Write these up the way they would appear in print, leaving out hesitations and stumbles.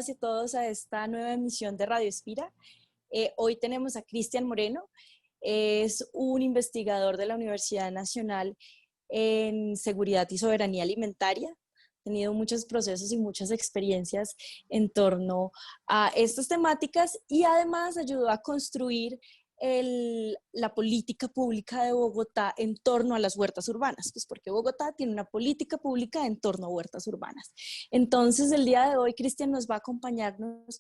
todas y todos a esta nueva emisión de Radio Espira. Hoy tenemos a Cristian Moreno, es un investigador de la Universidad Nacional en Seguridad y Soberanía Alimentaria. Ha tenido muchos procesos y muchas experiencias en torno a estas temáticas y además ayudó a construir la política pública de Bogotá en torno a las huertas urbanas, pues porque Bogotá tiene una política pública en torno a huertas urbanas. Entonces, el día de hoy, Cristian nos va a acompañarnos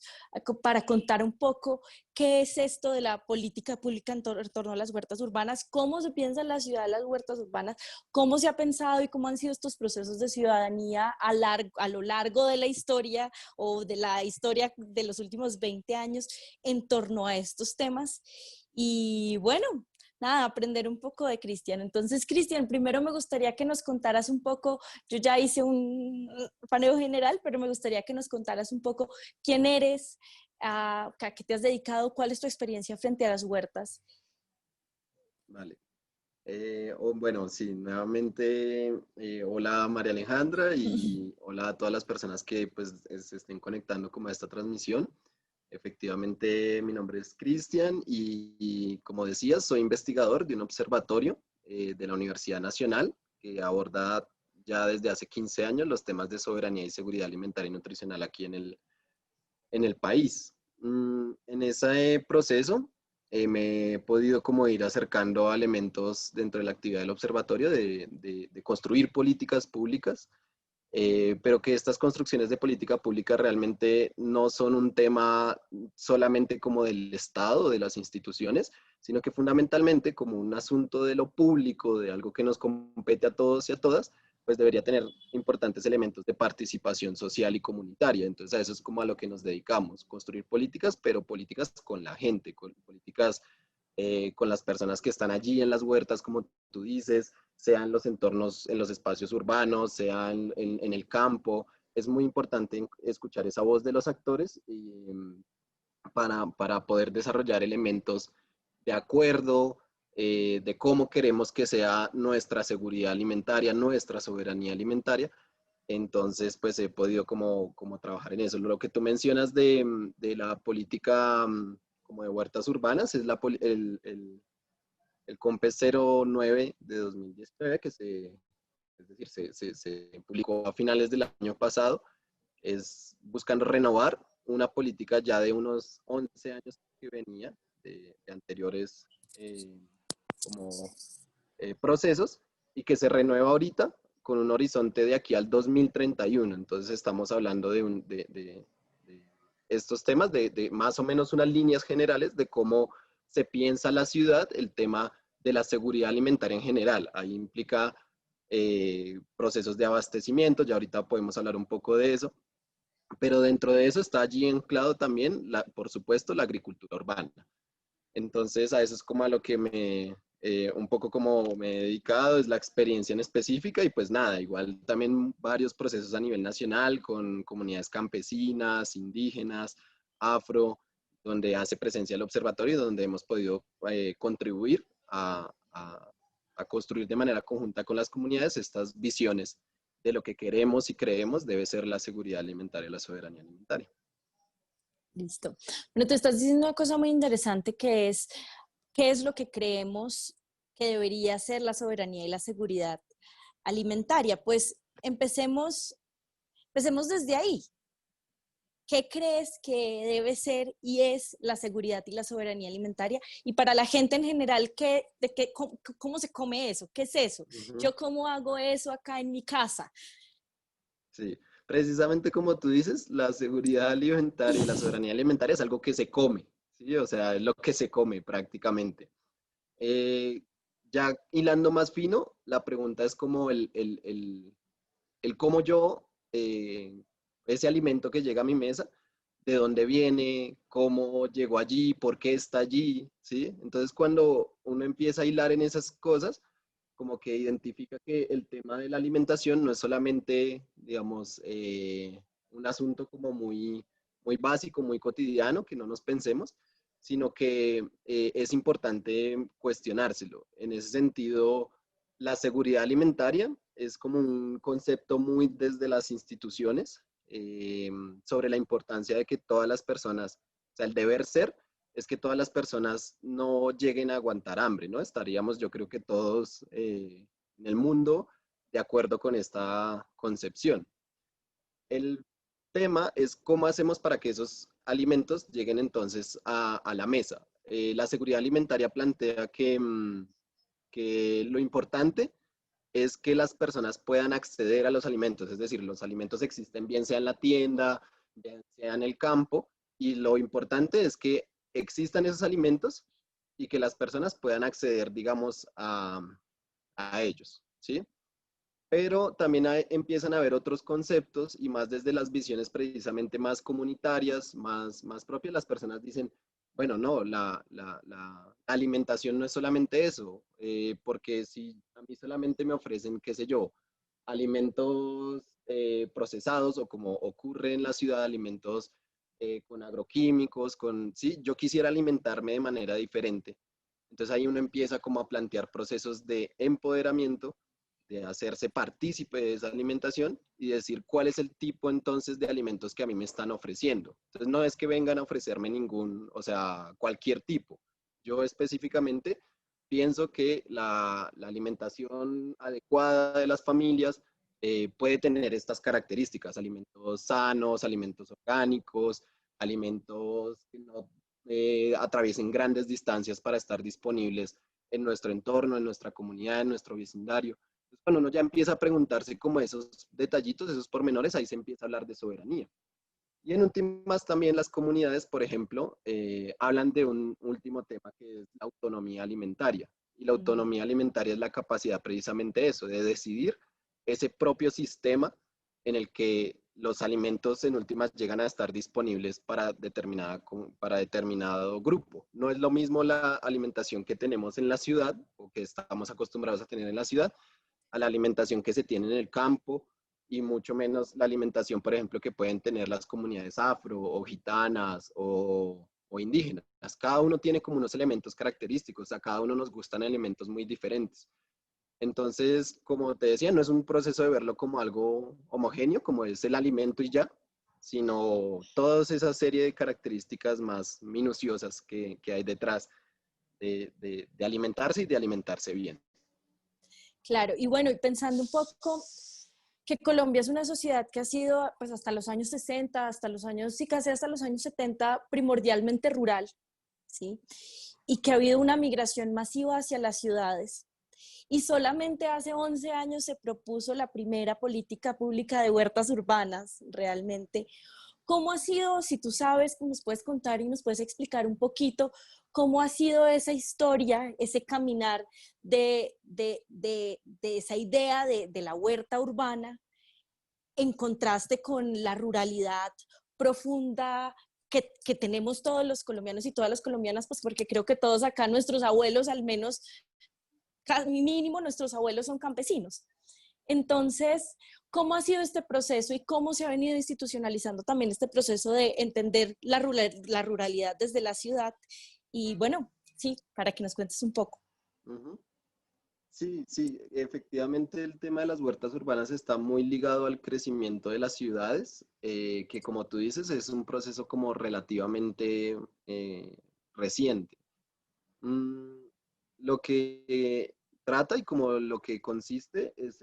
para contar un poco qué es esto de la política pública en torno a las huertas urbanas, cómo se piensa en la ciudad de las huertas urbanas, cómo se ha pensado y cómo han sido estos procesos de ciudadanía a lo largo de la historia o de la historia de los últimos 20 años en torno a estos temas. Y bueno, nada, aprender un poco de Cristian. Entonces, Cristian, primero me gustaría que nos contaras un poco, yo ya hice un paneo general, pero me gustaría que nos contaras un poco quién eres, a qué te has dedicado, cuál es tu experiencia frente a las huertas. Vale. Bueno, sí, nuevamente, hola María Alejandra y hola a todas las personas que pues se estén conectando como a esta transmisión. Efectivamente, mi nombre es Cristian y como decías, soy investigador de un observatorio de la Universidad Nacional que aborda ya desde hace 15 años los temas de soberanía y seguridad alimentaria y nutricional aquí en el país. En ese proceso me he podido como ir acercando a elementos dentro de la actividad del observatorio de construir políticas públicas, pero que estas construcciones de política pública realmente no son un tema solamente como del Estado, de las instituciones, sino que fundamentalmente como un asunto de lo público, de algo que nos compete a todos y a todas, pues debería tener importantes elementos de participación social y comunitaria. Entonces a eso es como a lo que nos dedicamos, construir políticas, pero políticas con la gente, con políticas con las personas que están allí en las huertas, como tú dices, sean los entornos, en los espacios urbanos, sean en el campo. Es muy importante escuchar esa voz de los actores para poder desarrollar elementos de acuerdo, de cómo queremos que sea nuestra seguridad alimentaria, nuestra soberanía alimentaria. Entonces, pues he podido como trabajar en eso. Lo que tú mencionas de la política como de huertas urbanas es el COMPES 09 de 2019, es decir, se publicó a finales del año pasado, es buscando renovar una política ya de unos 11 años que venía de anteriores como procesos y que se renueva ahorita con un horizonte de aquí al 2031. Entonces estamos hablando de estos temas, de más o menos unas líneas generales de cómo se piensa la ciudad, el tema de la seguridad alimentaria en general. Ahí implica procesos de abastecimiento, ya ahorita podemos hablar un poco de eso, pero dentro de eso está allí anclado también, por supuesto, la agricultura urbana. Entonces a eso es como a lo que un poco como me he dedicado, es la experiencia en específica y pues nada, igual también varios procesos a nivel nacional con comunidades campesinas, indígenas, afro, donde hace presencia el observatorio, donde hemos podido contribuir a construir de manera conjunta con las comunidades estas visiones de lo que queremos y creemos debe ser la seguridad alimentaria, la soberanía alimentaria. Listo. Bueno, te estás diciendo una cosa muy interesante que es, ¿qué es lo que creemos que debería ser la soberanía y la seguridad alimentaria? Pues empecemos desde ahí. ¿Qué crees que debe ser y es la seguridad y la soberanía alimentaria? Y para la gente en general, ¿cómo se come eso? ¿Qué es eso? ¿Yo cómo hago eso acá en mi casa? Sí, precisamente como tú dices, la seguridad alimentaria y la soberanía alimentaria es algo que se come, ¿sí? O sea, es lo que se come prácticamente. Eh, ya hilando más fino, la pregunta es como el cómo yo, ese alimento que llega a mi mesa, de dónde viene, cómo llegó allí, por qué está allí, ¿sí? Entonces, cuando uno empieza a hilar en esas cosas, como que identifica que el tema de la alimentación no es solamente, digamos, un asunto como muy básico, muy cotidiano, que no nos pensemos, sino que es importante cuestionárselo. En ese sentido, la seguridad alimentaria es como un concepto muy desde las instituciones, sobre la importancia de que todas las personas, o sea, el deber ser es que todas las personas no lleguen a aguantar hambre, ¿no? Estaríamos, yo creo que todos en el mundo de acuerdo con esta concepción. El tema es cómo hacemos para que esos alimentos lleguen entonces a la mesa. La seguridad alimentaria plantea que lo importante es que las personas puedan acceder a los alimentos, es decir, los alimentos existen bien sea en la tienda, bien sea en el campo, y lo importante es que existan esos alimentos y que las personas puedan acceder, digamos, a ellos, ¿sí? Pero también empiezan a haber otros conceptos y más desde las visiones precisamente más comunitarias, más propias, las personas dicen, bueno, no, la alimentación no es solamente eso, porque si a mí solamente me ofrecen, qué sé yo, alimentos procesados o como ocurre en la ciudad, alimentos con agroquímicos, sí, yo quisiera alimentarme de manera diferente. Entonces ahí uno empieza como a plantear procesos de empoderamiento, de hacerse partícipe de esa alimentación y decir cuál es el tipo entonces de alimentos que a mí me están ofreciendo. Entonces no es que vengan a ofrecerme o sea, cualquier tipo. Yo específicamente pienso que la alimentación adecuada de las familias puede tener estas características, alimentos sanos, alimentos orgánicos, alimentos que no atraviesen grandes distancias para estar disponibles en nuestro entorno, en nuestra comunidad, en nuestro vecindario. Entonces, cuando uno ya empieza a preguntarse como esos detallitos, esos pormenores, ahí se empieza a hablar de soberanía. Y en últimas también las comunidades, por ejemplo, hablan de un último tema que es la autonomía alimentaria. Y la autonomía alimentaria es la capacidad precisamente de eso, de decidir ese propio sistema en el que los alimentos en últimas llegan a estar disponibles para determinado grupo. No es lo mismo la alimentación que tenemos en la ciudad o que estamos acostumbrados a tener en la ciudad a la alimentación que se tiene en el campo y mucho menos la alimentación, por ejemplo, que pueden tener las comunidades afro o gitanas o indígenas. Cada uno tiene como unos elementos característicos, a cada uno nos gustan elementos muy diferentes. Entonces, como te decía, no es un proceso de verlo como algo homogéneo, como es el alimento y ya, sino toda esa serie de características más minuciosas que hay detrás de alimentarse y de alimentarse bien. Claro, y bueno, y pensando un poco que Colombia es una sociedad que ha sido, pues hasta los años 60, hasta los años, sí, casi hasta los años 70, primordialmente rural, ¿sí? Y que ha habido una migración masiva hacia las ciudades. Y solamente hace 11 años se propuso la primera política pública de huertas urbanas, realmente. ¿Cómo ha sido, si tú sabes, nos puedes contar y nos puedes explicar un poquito cómo ha sido esa historia, ese caminar de esa idea de la huerta urbana en contraste con la ruralidad profunda que tenemos todos los colombianos y todas las colombianas, pues porque creo que todos acá, nuestros abuelos, al menos mínimo, nuestros abuelos son campesinos. Entonces, ¿cómo ha sido este proceso y cómo se ha venido institucionalizando también este proceso de entender la ruralidad desde la ciudad? Y bueno, sí, para que nos cuentes un poco. Uh-huh. Sí, sí, efectivamente el tema de las huertas urbanas está muy ligado al crecimiento de las ciudades, que como tú dices es un proceso como relativamente reciente. Mm, lo que trata y como lo que consiste es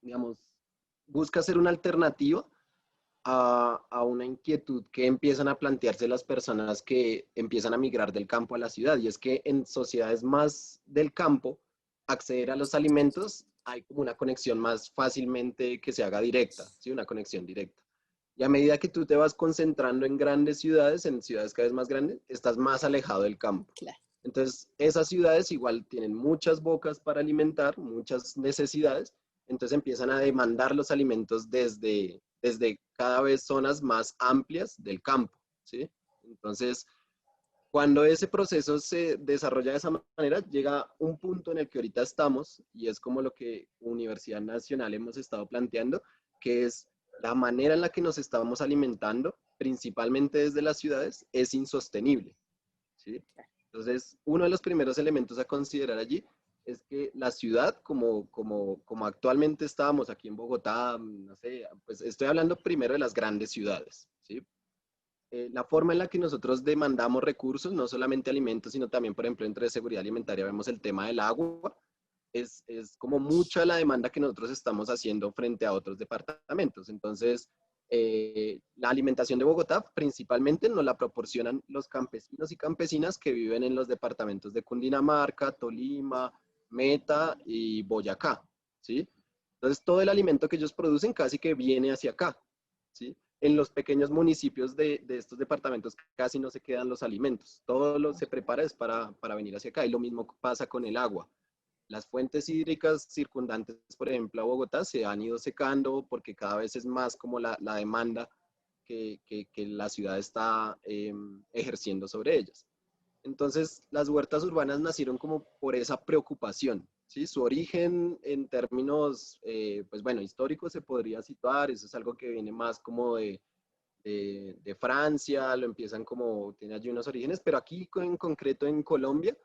digamos, busca ser una alternativa a una inquietud que empiezan a plantearse las personas que empiezan a migrar del campo a la ciudad. Y es que en sociedades más del campo, acceder a los alimentos hay como una conexión más fácilmente que se haga directa, ¿sí? Una conexión directa. Y a medida que tú te vas concentrando en grandes ciudades, en ciudades cada vez más grandes, estás más alejado del campo. Claro. Entonces, esas ciudades igual tienen muchas bocas para alimentar, muchas necesidades, entonces empiezan a demandar los alimentos desde cada vez zonas más amplias del campo, ¿sí? Entonces, cuando ese proceso se desarrolla de esa manera, llega un punto en el que ahorita estamos, y es como lo que Universidad Nacional hemos estado planteando, que es la manera en la que nos estamos alimentando, principalmente desde las ciudades, es insostenible, ¿sí? Entonces, uno de los primeros elementos a considerar allí es que la ciudad, como actualmente estábamos aquí en Bogotá, no sé, pues estoy hablando primero de las grandes ciudades, ¿sí? La forma en la que nosotros demandamos recursos, no solamente alimentos, sino también, por ejemplo, entre seguridad alimentaria, vemos el tema del agua, es como mucha la demanda que nosotros estamos haciendo frente a otros departamentos. Entonces, la alimentación de Bogotá principalmente nos la proporcionan los campesinos y campesinas que viven en los departamentos de Cundinamarca, Tolima, Meta y Boyacá, ¿sí? Entonces, todo el alimento que ellos producen casi que viene hacia acá, ¿sí? En los pequeños municipios de estos departamentos casi no se quedan los alimentos, todo lo se prepara es para venir hacia acá y lo mismo pasa con el agua. Las fuentes hídricas circundantes, por ejemplo, a Bogotá, se han ido secando porque cada vez es más como la demanda que la ciudad está ejerciendo sobre ellas. Entonces, las huertas urbanas nacieron como por esa preocupación, ¿sí? Su origen en términos, pues bueno, históricos se podría situar, eso es algo que viene más como de Francia, lo empiezan como, tiene allí unos orígenes, pero aquí en concreto en Colombia,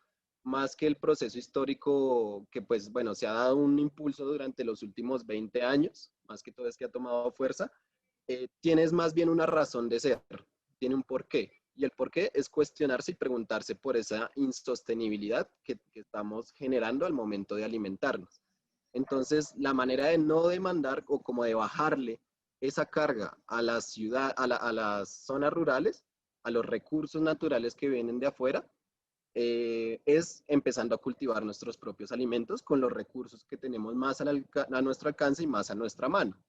más que el proceso histórico que pues bueno, se ha dado un impulso durante los últimos 20 años, más que todo es que ha tomado fuerza, tienes más bien una razón de ser, tiene un porqué. Y el porqué es cuestionarse y preguntarse por esa insostenibilidad que estamos generando al momento de alimentarnos. Entonces, la manera de no demandar o como de bajarle esa carga a la ciudad, a las zonas rurales, a los recursos naturales que vienen de afuera, es empezando a cultivar nuestros propios alimentos con los recursos que tenemos más a nuestro alcance y más a nuestra mano.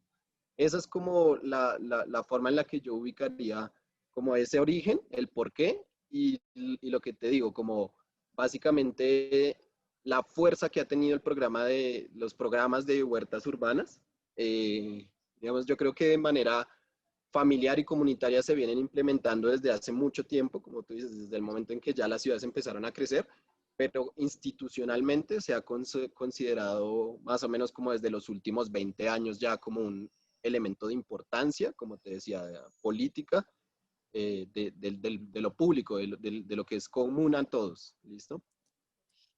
Esa es como la forma en la que yo ubicaría como ese origen, el por qué y lo que te digo, como básicamente la fuerza que ha tenido el programa de los programas de huertas urbanas. Digamos, yo creo que de manera familiar y comunitaria se vienen implementando desde hace mucho tiempo, como tú dices, desde el momento en que ya las ciudades empezaron a crecer, pero institucionalmente se ha considerado más o menos como desde los últimos 20 años ya como un elemento de importancia, como te decía, de política, de lo público, de lo que es común a todos. ¿Listo?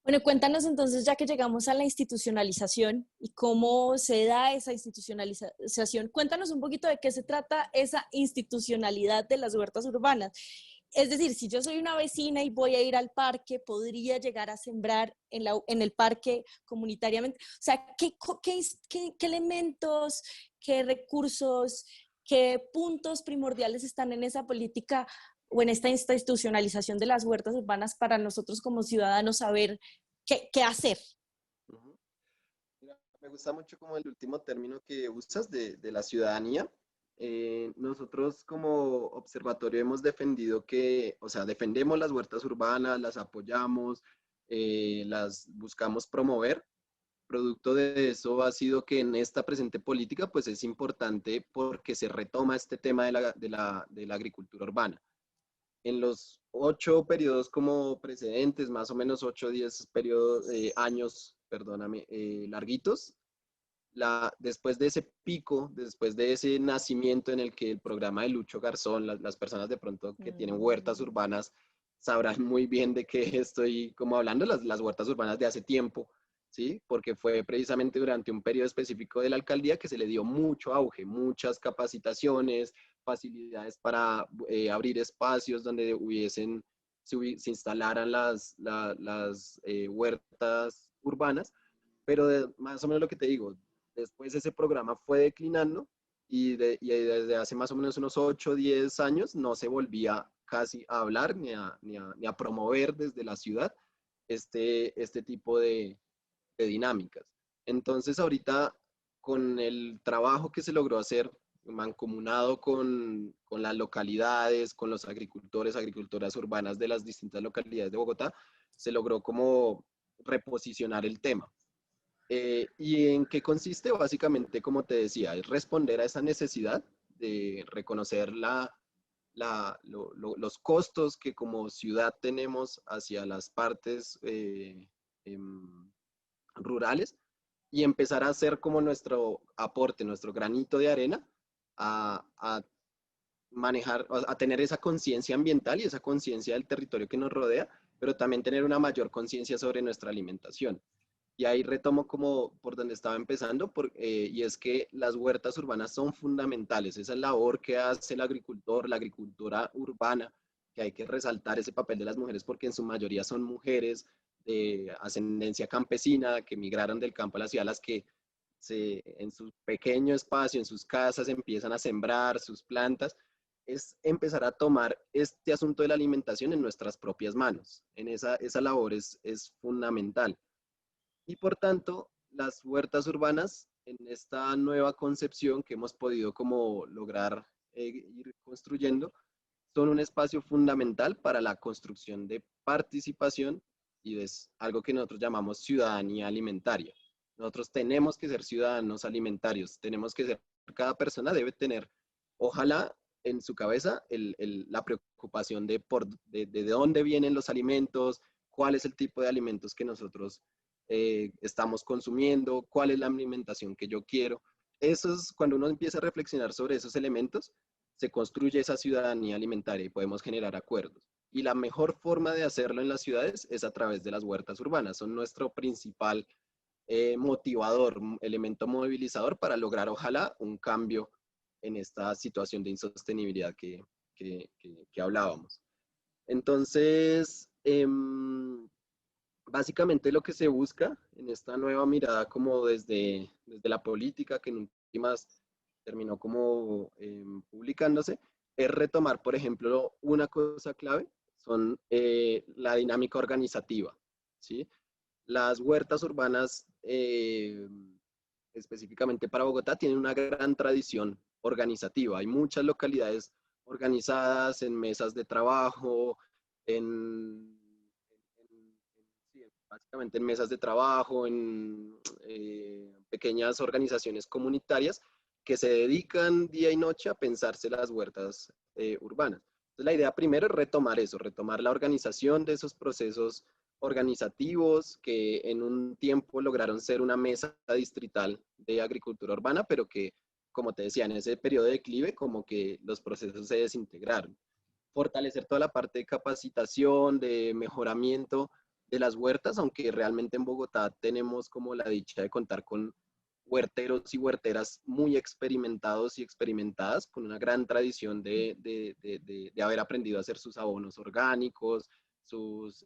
Bueno, cuéntanos entonces, ya que llegamos a la institucionalización y cómo se da esa institucionalización, cuéntanos un poquito de qué se trata esa institucionalidad de las huertas urbanas. Es decir, si yo soy una vecina y voy a ir al parque, podría llegar a sembrar en el parque comunitariamente. O sea, ¿qué elementos, qué recursos, qué puntos primordiales están en esa política o en esta institucionalización de las huertas urbanas para nosotros como ciudadanos saber qué hacer? Uh-huh. Mira, me gusta mucho como el último término que usas de la ciudadanía. Nosotros como observatorio hemos defendido que, o sea, defendemos las huertas urbanas, las apoyamos, las buscamos promover. Producto de eso ha sido que en esta presente política pues es importante porque se retoma este tema de la agricultura urbana. En los 8 periodos como precedentes, más o menos 8 o 10 periodos, años, perdóname, larguitos, después de ese pico, después de ese nacimiento en el que el programa de Lucho Garzón, las personas de pronto que tienen huertas urbanas sabrán muy bien de qué estoy como hablando, las huertas urbanas de hace tiempo, ¿sí? Porque fue precisamente durante un periodo específico de la alcaldía que se le dio mucho auge, muchas capacitaciones, facilidades para abrir espacios donde se instalaran las huertas urbanas, pero más o menos lo que te digo, después ese programa fue declinando y desde hace más o menos unos 8 o 10 años no se volvía casi a hablar ni a promover desde la ciudad este tipo de dinámicas. Entonces ahorita con el trabajo que se logró hacer mancomunado con las localidades, con los agricultores, agricultoras urbanas de las distintas localidades de Bogotá, se logró como reposicionar el tema. ¿Y en qué consiste? Básicamente, como te decía, es responder a esa necesidad de reconocer los costos que como ciudad tenemos hacia las partes rurales y empezar a hacer como nuestro aporte, nuestro granito de arena a manejar, a tener esa conciencia ambiental y esa conciencia del territorio que nos rodea, pero también tener una mayor conciencia sobre nuestra alimentación. Y ahí retomo como por donde estaba empezando, y es que las huertas urbanas son fundamentales. Esa labor que hace el agricultor, la agricultura urbana, que hay que resaltar ese papel de las mujeres porque en su mayoría son mujeres de ascendencia campesina que migraron del campo a la ciudad, las que en su pequeño espacio, en sus casas, empiezan a sembrar sus plantas, es empezar a tomar este asunto de la alimentación en nuestras propias manos. Esa labor es fundamental. Y por tanto, las huertas urbanas, en esta nueva concepción que hemos podido como lograr ir construyendo, son un espacio fundamental para la construcción de participación y es algo que nosotros llamamos ciudadanía alimentaria. Nosotros tenemos que ser ciudadanos alimentarios, tenemos que ser, cada persona debe tener, ojalá en su cabeza, la preocupación de dónde vienen los alimentos, cuál es el tipo de alimentos que nosotros estamos consumiendo, cuál es la alimentación que yo quiero. Eso es cuando uno empieza a reflexionar sobre esos elementos, se construye esa ciudadanía alimentaria y podemos generar acuerdos. Y la mejor forma de hacerlo en las ciudades es a través de las huertas urbanas. Son nuestro principal motivador, elemento movilizador para lograr, ojalá, un cambio en esta situación de insostenibilidad que hablábamos. Entonces, básicamente lo que se busca en esta nueva mirada como desde la política, que en últimas terminó como publicándose, es retomar, por ejemplo, una cosa clave, son la dinámica organizativa, ¿sí? Las huertas urbanas, específicamente para Bogotá, tienen una gran tradición organizativa. Hay muchas localidades organizadas en mesas de trabajo, sí, básicamente en mesas de trabajo, en pequeñas organizaciones comunitarias que se dedican día y noche a pensarse las huertas urbanas. Entonces, la idea primero es retomar eso, retomar la organización de esos procesos organizativos que en un tiempo lograron ser una mesa distrital de agricultura urbana, pero que, como te decía, en ese periodo de declive, como que los procesos se desintegraron. Fortalecer toda la parte de capacitación, de mejoramiento de las huertas, aunque realmente en Bogotá tenemos como la dicha de contar con huerteros y huerteras muy experimentados y experimentadas, con una gran tradición de haber aprendido a hacer sus abonos orgánicos, sus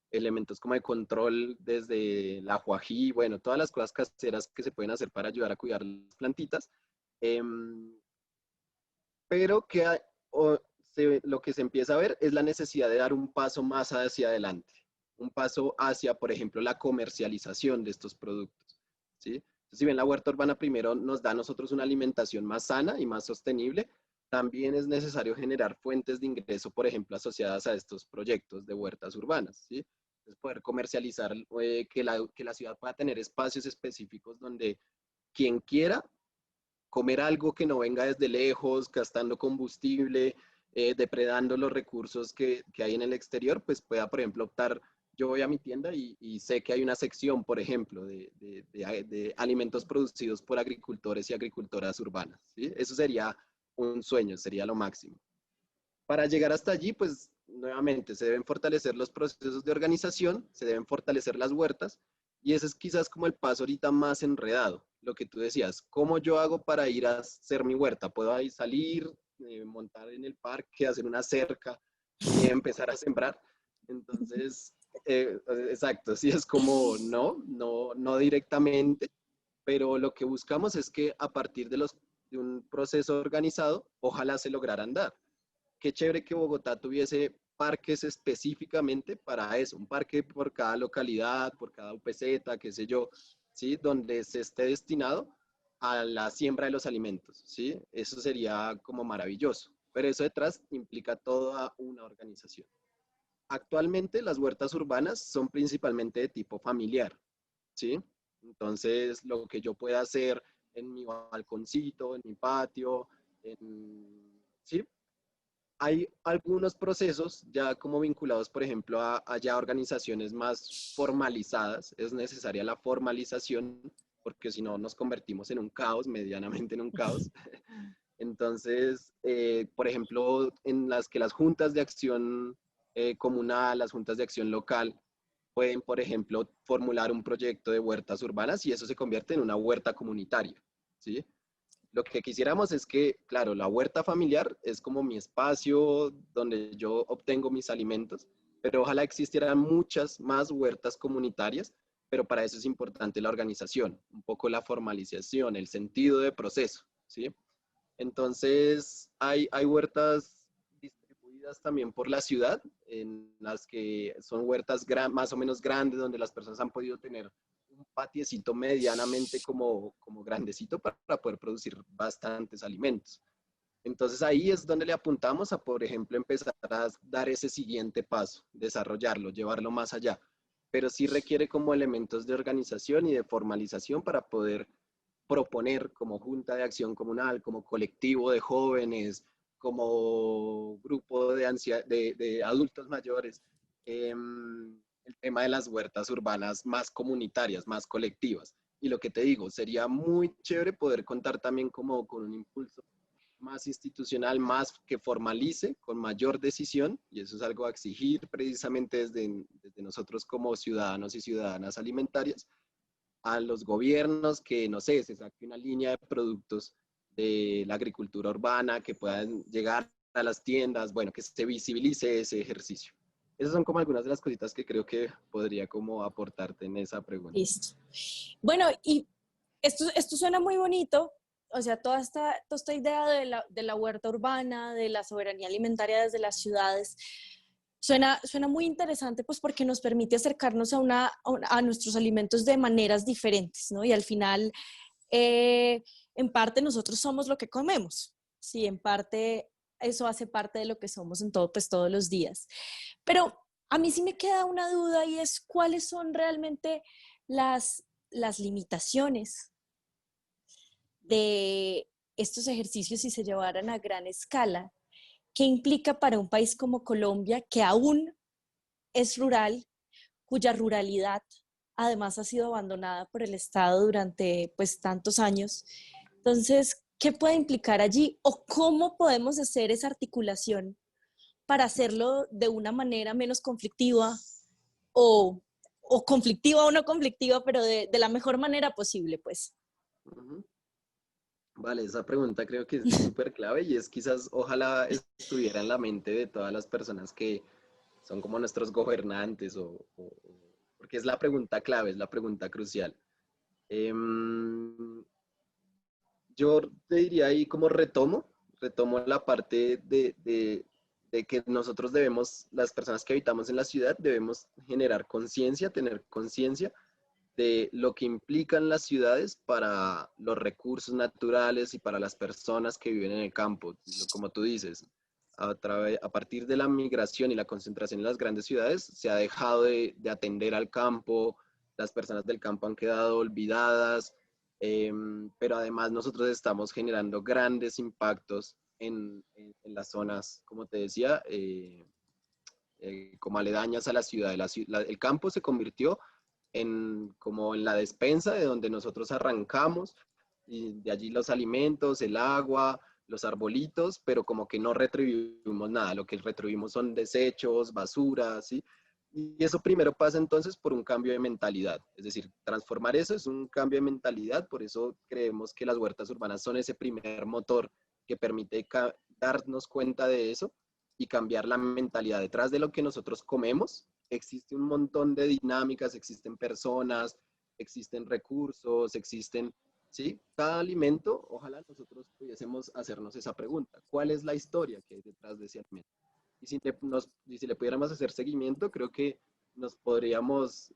elementos como de control desde la ajuají, bueno, todas las cosas caseras que se pueden hacer para ayudar a cuidar las plantitas. Eh, pero que lo que se empieza a ver es la necesidad de dar un paso más hacia adelante, un paso hacia, por ejemplo, la comercialización de estos productos, ¿sí? Entonces, si bien la huerta urbana primero nos da a nosotros una alimentación más sana y más sostenible, también es necesario generar fuentes de ingreso, por ejemplo, asociadas a estos proyectos de huertas urbanas, ¿sí? Entonces, poder comercializar, que la ciudad pueda tener espacios específicos donde quien quiera comer algo que no venga desde lejos, gastando combustible, depredando los recursos que hay en el exterior, pues pueda, por ejemplo, optar, yo voy a mi tienda y sé que hay una sección, por ejemplo, de alimentos producidos por agricultores y agricultoras urbanas, ¿sí? Eso sería un sueño, sería lo máximo. Para llegar hasta allí, pues nuevamente se deben fortalecer los procesos de organización, se deben fortalecer las huertas y ese es quizás como el paso ahorita más enredado, lo que tú decías, ¿cómo yo hago para ir a hacer mi huerta? ¿Puedo ahí salir, montar en el parque, hacer una cerca y empezar a sembrar? Entonces, exacto, sí es como no directamente, pero lo que buscamos es que a partir de un proceso organizado, ojalá se lograra andar. Qué chévere que Bogotá tuviese parques específicamente para eso, un parque por cada localidad, por cada UPZ, qué sé yo, ¿sí? Donde se esté destinado a la siembra de los alimentos, ¿sí? Eso sería como maravilloso, pero eso detrás implica toda una organización. Actualmente las huertas urbanas son principalmente de tipo familiar, ¿sí? Entonces, lo que yo pueda hacer en mi balconcito, en mi patio, ¿sí? Hay algunos procesos ya como vinculados, por ejemplo, a ya organizaciones más formalizadas. Es necesaria la formalización porque si no nos convertimos en un caos, medianamente en un caos. Entonces, por ejemplo, en las que las juntas de acción comunal, las juntas de acción local, pueden, por ejemplo, formular un proyecto de huertas urbanas y eso se convierte en una huerta comunitaria, ¿sí? Lo que quisiéramos es que, claro, la huerta familiar es como mi espacio donde yo obtengo mis alimentos, pero ojalá existieran muchas más huertas comunitarias, pero para eso es importante la organización, un poco la formalización, el sentido de proceso, ¿sí? Entonces, hay huertas distribuidas también por la ciudad, en las que son huertas más o menos grandes, donde las personas han podido tener un patiecito medianamente como grandecito para poder producir bastantes alimentos. Entonces ahí es donde le apuntamos a, por ejemplo, empezar a dar ese siguiente paso, desarrollarlo, llevarlo más allá. Pero sí requiere como elementos de organización y de formalización para poder proponer como junta de acción comunal, como colectivo de jóvenes, como grupo de adultos mayores, el tema de las huertas urbanas más comunitarias, más colectivas. Y lo que te digo, sería muy chévere poder contar también como con un impulso más institucional, más que formalice, con mayor decisión, y eso es algo a exigir precisamente desde nosotros como ciudadanos y ciudadanas alimentarias, a los gobiernos que, no sé, se saque una línea de productos de la agricultura urbana que puedan llegar a las tiendas, bueno, que se visibilice ese ejercicio. Esas son como algunas de las cositas que creo que podría como aportarte en esa pregunta. Listo. Bueno, y esto suena muy bonito, o sea, toda esta idea de la huerta urbana, de la soberanía alimentaria desde las ciudades, suena muy interesante, pues porque nos permite acercarnos a nuestros alimentos de maneras diferentes, ¿no? Y al final, en parte nosotros somos lo que comemos, sí, en parte eso hace parte de lo que somos en todo, pues todos los días. Pero a mí sí me queda una duda y es cuáles son realmente las limitaciones de estos ejercicios si se llevaran a gran escala. ¿Qué implica para un país como Colombia, que aún es rural, cuya ruralidad además ha sido abandonada por el Estado durante pues tantos años? Entonces, ¿qué puede implicar allí o cómo podemos hacer esa articulación para hacerlo de una manera menos conflictiva o, o conflictiva o no conflictiva, pero de la mejor manera posible, pues? Uh-huh. Vale, esa pregunta creo que es súper clave y es quizás, ojalá estuviera en la mente de todas las personas que son como nuestros gobernantes porque es la pregunta clave, es la pregunta crucial. Yo te diría ahí como retomo la parte de que nosotros debemos, las personas que habitamos en la ciudad, debemos generar conciencia, tener conciencia de lo que implican las ciudades para los recursos naturales y para las personas que viven en el campo. Como tú dices, a partir de la migración y la concentración en las grandes ciudades, se ha dejado de atender al campo, las personas del campo han quedado olvidadas, pero además nosotros estamos generando grandes impactos en las zonas, como te decía, como aledañas a la ciudad. El campo se convirtió como en la despensa de donde nosotros arrancamos, y de allí los alimentos, el agua, los arbolitos, pero como que no retribuimos nada, lo que retribuimos son desechos, basura, ¿sí? Y eso primero pasa entonces por un cambio de mentalidad, es decir, transformar eso es un cambio de mentalidad, por eso creemos que las huertas urbanas son ese primer motor que permite darnos cuenta de eso y cambiar la mentalidad. Detrás de lo que nosotros comemos existe un montón de dinámicas, existen personas, existen recursos, existen, ¿sí? Cada alimento, ojalá nosotros pudiésemos hacernos esa pregunta. ¿Cuál es la historia que hay detrás de ese alimento? Y si le pudiéramos hacer seguimiento, creo que nos podríamos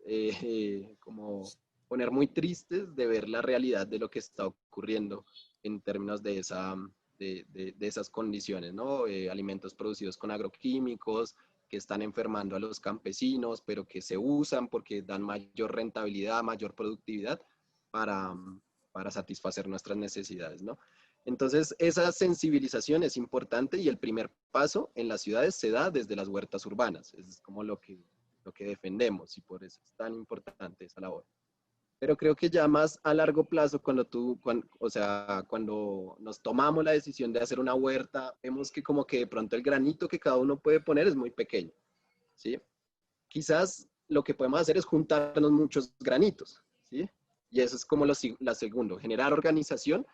como poner muy tristes de ver la realidad de lo que está ocurriendo en términos de de esas condiciones, ¿no? Alimentos producidos con agroquímicos, que están enfermando a los campesinos, pero que se usan porque dan mayor rentabilidad, mayor productividad para, para satisfacer nuestras necesidades, ¿no? Entonces, esa sensibilización es importante y el primer paso en las ciudades se da desde las huertas urbanas. Es como lo que defendemos y por eso es tan importante esa labor. Pero creo que ya más a largo plazo, o sea, cuando nos tomamos la decisión de hacer una huerta, vemos que como que de pronto el granito que cada uno puede poner es muy pequeño, ¿sí? Quizás lo que podemos hacer es juntarnos muchos granitos, ¿sí? Y eso es como la segundo, generar organización,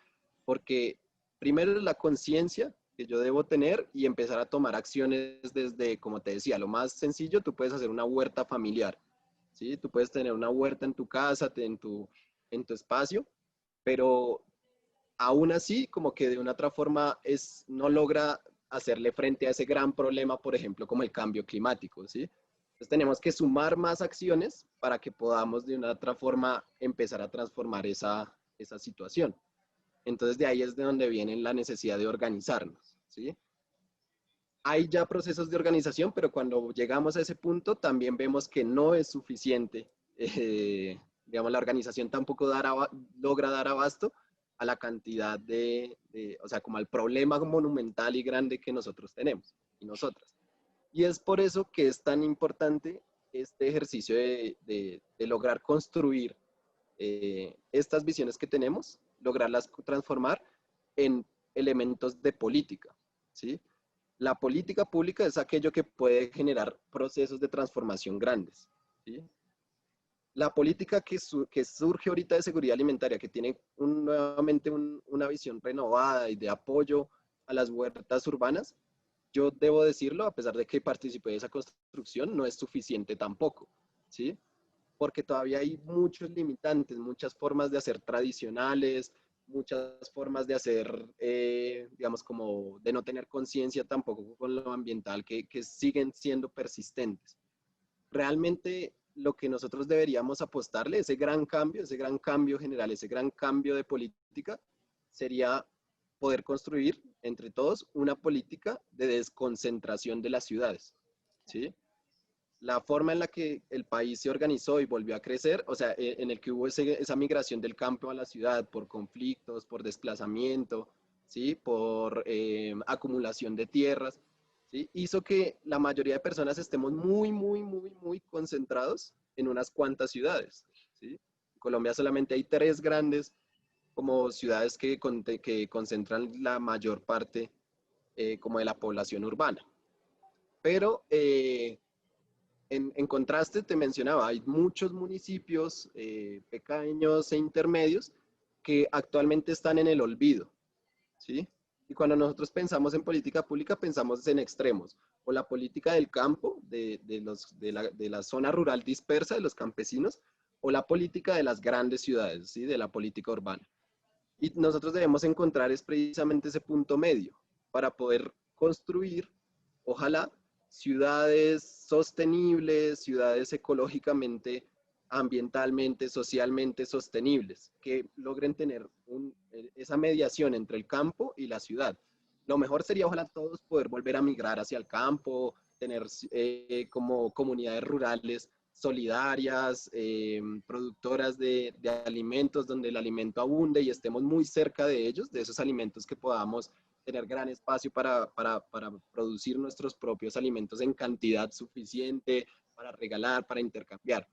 porque primero es la conciencia que yo debo tener y empezar a tomar acciones desde, como te decía, lo más sencillo, tú puedes hacer una huerta familiar, ¿sí? Tú puedes tener una huerta en tu casa, en tu espacio, pero aún así, como que de una otra forma no logra hacerle frente a ese gran problema, por ejemplo, como el cambio climático, ¿sí? Entonces tenemos que sumar más acciones para que podamos de una otra forma empezar a transformar esa situación. Entonces de ahí es de donde viene la necesidad de organizarnos, ¿sí? Hay ya procesos de organización, pero cuando llegamos a ese punto también vemos que no es suficiente. Digamos, la organización tampoco logra dar abasto a la cantidad o sea, como al problema monumental y grande que nosotros tenemos y nosotras. Y es por eso que es tan importante este ejercicio de lograr construir estas visiones que tenemos, lograrlas transformar en elementos de política, ¿sí? La política pública es aquello que puede generar procesos de transformación grandes, ¿sí? La política que surge ahorita de seguridad alimentaria, que tiene nuevamente una visión renovada y de apoyo a las huertas urbanas, yo debo decirlo, a pesar de que participé de esa construcción, no es suficiente tampoco, ¿sí? Porque todavía hay muchos limitantes, muchas formas de hacer tradicionales, muchas formas de hacer, digamos, como de no tener conciencia tampoco con lo ambiental, que siguen siendo persistentes. Realmente lo que nosotros deberíamos apostarle, ese gran cambio general, ese gran cambio de política, sería poder construir entre todos una política de desconcentración de las ciudades, ¿sí? La forma en la que el país se organizó y volvió a crecer, o sea, en el que hubo esa migración del campo a la ciudad por conflictos, por desplazamiento, ¿sí? Por acumulación de tierras, ¿sí? Hizo que la mayoría de personas estemos muy concentrados en unas cuantas ciudades, ¿sí? En Colombia solamente hay 3 grandes como ciudades que concentran la mayor parte como de la población urbana. Pero en contraste, te mencionaba, hay muchos municipios pequeños e intermedios que actualmente están en el olvido, ¿sí? Y cuando nosotros pensamos en política pública, pensamos en extremos, o la política del campo, de la zona rural dispersa, de los campesinos, o la política de las grandes ciudades, ¿sí? De la política urbana. Y nosotros debemos encontrar es precisamente ese punto medio para poder construir, ojalá, ciudades sostenibles, ciudades ecológicamente, ambientalmente, socialmente sostenibles, que logren tener esa mediación entre el campo y la ciudad. Lo mejor sería, ojalá, todos poder volver a migrar hacia el campo, tener como comunidades rurales solidarias, productoras de alimentos donde el alimento abunde y estemos muy cerca de ellos, de esos alimentos que podamos tener gran espacio para producir nuestros propios alimentos en cantidad suficiente, para regalar, para intercambiar.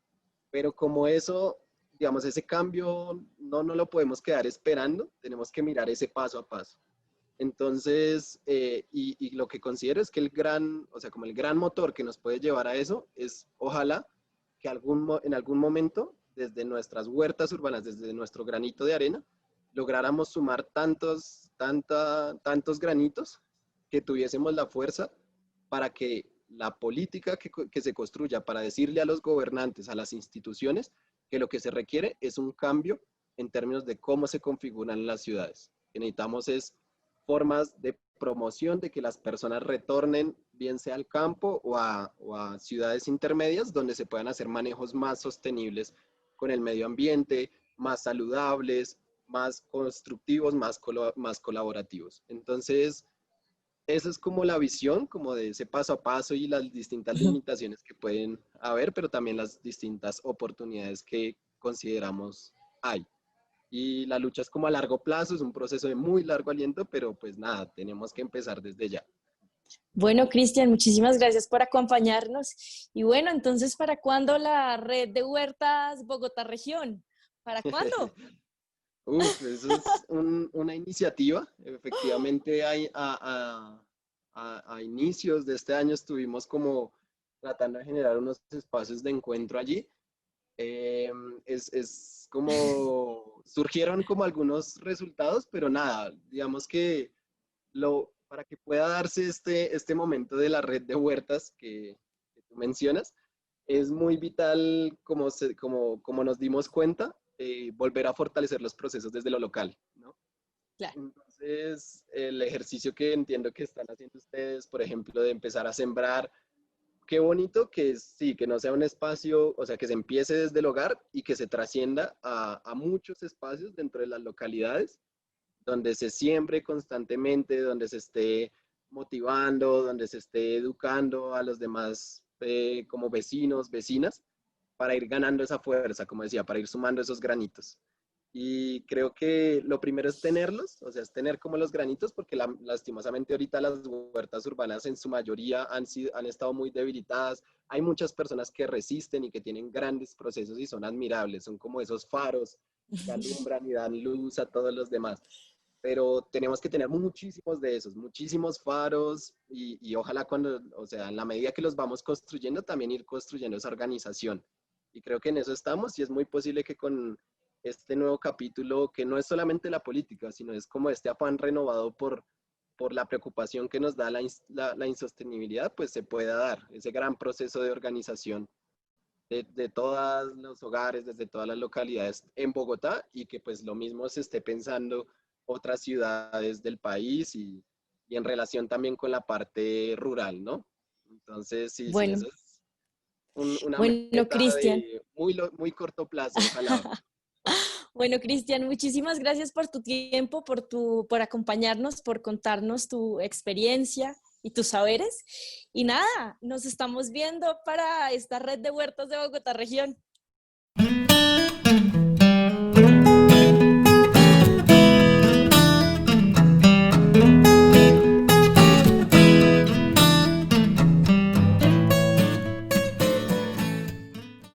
Pero como eso, digamos, ese cambio no lo podemos quedar esperando, tenemos que mirar ese paso a paso. Entonces, y lo que considero es que o sea, como el gran motor que nos puede llevar a eso es, ojalá, que en algún momento, desde nuestras huertas urbanas, desde nuestro granito de arena, lográramos sumar tantos granitos que tuviésemos la fuerza para que la política que se construya para decirle a los gobernantes, a las instituciones, que lo que se requiere es un cambio en términos de cómo se configuran las ciudades. Que necesitamos es formas de promoción de que las personas retornen, bien sea al campo o a ciudades intermedias, donde se puedan hacer manejos más sostenibles con el medio ambiente, más saludables, más constructivos, más colaborativos. Entonces, esa es como la visión, como de ese paso a paso y las distintas limitaciones que pueden haber, pero también las distintas oportunidades que consideramos hay. Y la lucha es como a largo plazo, es un proceso de muy largo aliento, pero pues nada, tenemos que empezar desde ya. Bueno, Cristian, muchísimas gracias por acompañarnos. Y bueno, entonces, ¿para cuándo la red de huertas Bogotá Región? ¿Para cuándo? Uf, eso es una iniciativa. Efectivamente, a inicios de este año estuvimos como tratando de generar unos espacios de encuentro allí. Es como, surgieron como algunos resultados, pero nada, digamos que para que pueda darse este momento de la red de huertas que tú mencionas, es muy vital, como nos dimos cuenta, volver a fortalecer los procesos desde lo local, ¿no? Claro. Entonces, el ejercicio que entiendo que están haciendo ustedes, por ejemplo, de empezar a sembrar, qué bonito que sí, que no sea un espacio, o sea, que se empiece desde el hogar y que se trascienda a muchos espacios dentro de las localidades, donde se siembre constantemente, donde se esté motivando, donde se esté educando a los demás como vecinos, vecinas, para ir ganando esa fuerza, como decía, para ir sumando esos granitos. Y creo que lo primero es tenerlos, o sea, es tener como los granitos, porque lastimosamente ahorita las huertas urbanas en su mayoría han estado muy debilitadas. Hay muchas personas que resisten y que tienen grandes procesos y son admirables, son como esos faros que alumbran y dan luz a todos los demás. Pero tenemos que tener muchísimos de esos, muchísimos faros y ojalá cuando, o sea, en la medida que los vamos construyendo, también ir construyendo esa organización. Y creo que en eso estamos y es muy posible que con este nuevo capítulo, que no es solamente la política, sino es como este afán renovado por la preocupación que nos da la insostenibilidad, pues se pueda dar ese gran proceso de organización de todos los hogares, desde todas las localidades en Bogotá y que pues lo mismo se esté pensando otras ciudades del país y en relación también con la parte rural, ¿no? Entonces, sí, sí, Bueno, eso es una bueno, meta Cristian. de muy corto plazo, ojalá. Bueno, Cristian, muchísimas gracias por tu tiempo, por acompañarnos, por contarnos tu experiencia y tus saberes. Y nada, nos estamos viendo para esta red de huertas de Bogotá región.